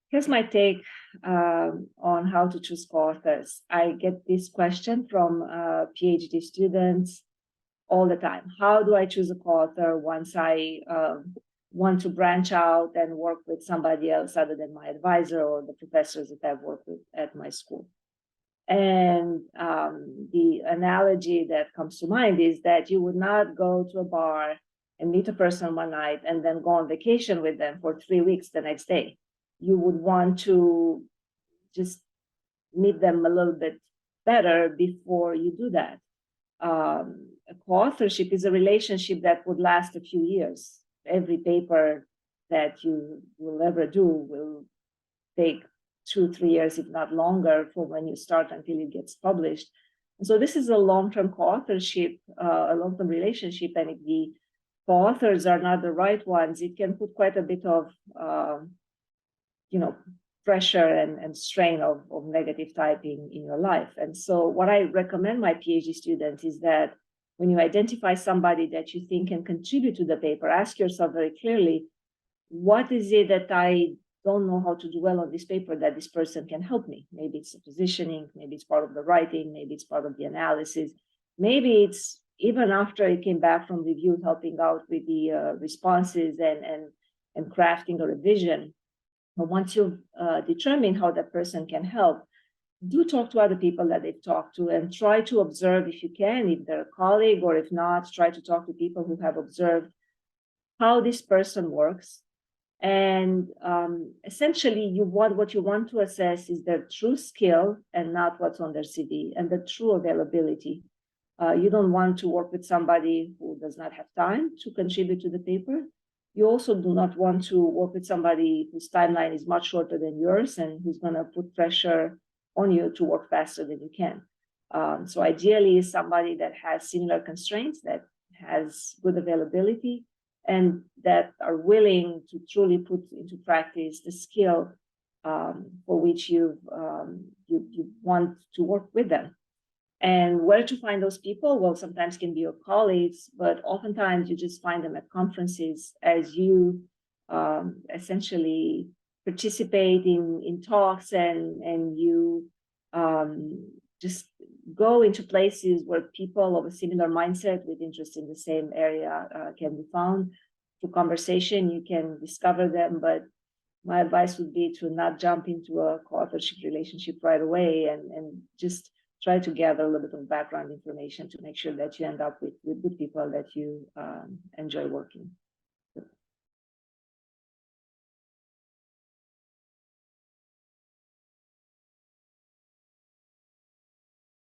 Here's my take on how to choose co-authors. I get this question from PhD students all the time. How do I choose a co-author once I want to branch out and work with somebody else other than my advisor or the professors that I've worked with at my school? And the analogy that comes to mind is that you would not go to a bar and meet a person one night and then go on vacation with them for 3 weeks the next day. You would want to just meet them a little bit better before you do that. A co-authorship is a relationship that would last a few years. Every paper that you will ever do will take 2-3 years, if not longer, from when you start until it gets published. And so this is a long-term co-authorship, a long-term relationship, and if the co-authors are not the right ones, it can put quite a bit of pressure and strain of negative typing in your life. And so what I recommend my PhD students is that when you identify somebody that you think can contribute to the paper, ask yourself very clearly, what is it that I don't know how to do well on this paper that this person can help me? Maybe it's the positioning, maybe it's part of the writing, maybe it's part of the analysis, maybe it's even after it came back from review, helping out with the responses and crafting a revision. But once you've determined how that person can help, do talk to other people that they've talked to and try to observe, if you can, if they're a colleague, or if not, try to talk to people who have observed how this person works. And essentially, what you want to assess is their true skill and not what's on their CV, and the true availability. You don't want to work with somebody who does not have time to contribute to the paper. You also do not want to work with somebody whose timeline is much shorter than yours and who's going to put pressure on you to work faster than you can. So ideally, somebody that has similar constraints, that has good availability, and that are willing to truly put into practice the skill for which you want to work with them. And where to find those people? Well, sometimes can be your colleagues, but oftentimes you just find them at conferences as you essentially participate in talks and you just go into places where people of a similar mindset with interest in the same area can be found. Through conversation, you can discover them, but my advice would be to not jump into a co-authorship relationship right away and just try to gather a little bit of background information to make sure that you end up with good people that you enjoy working.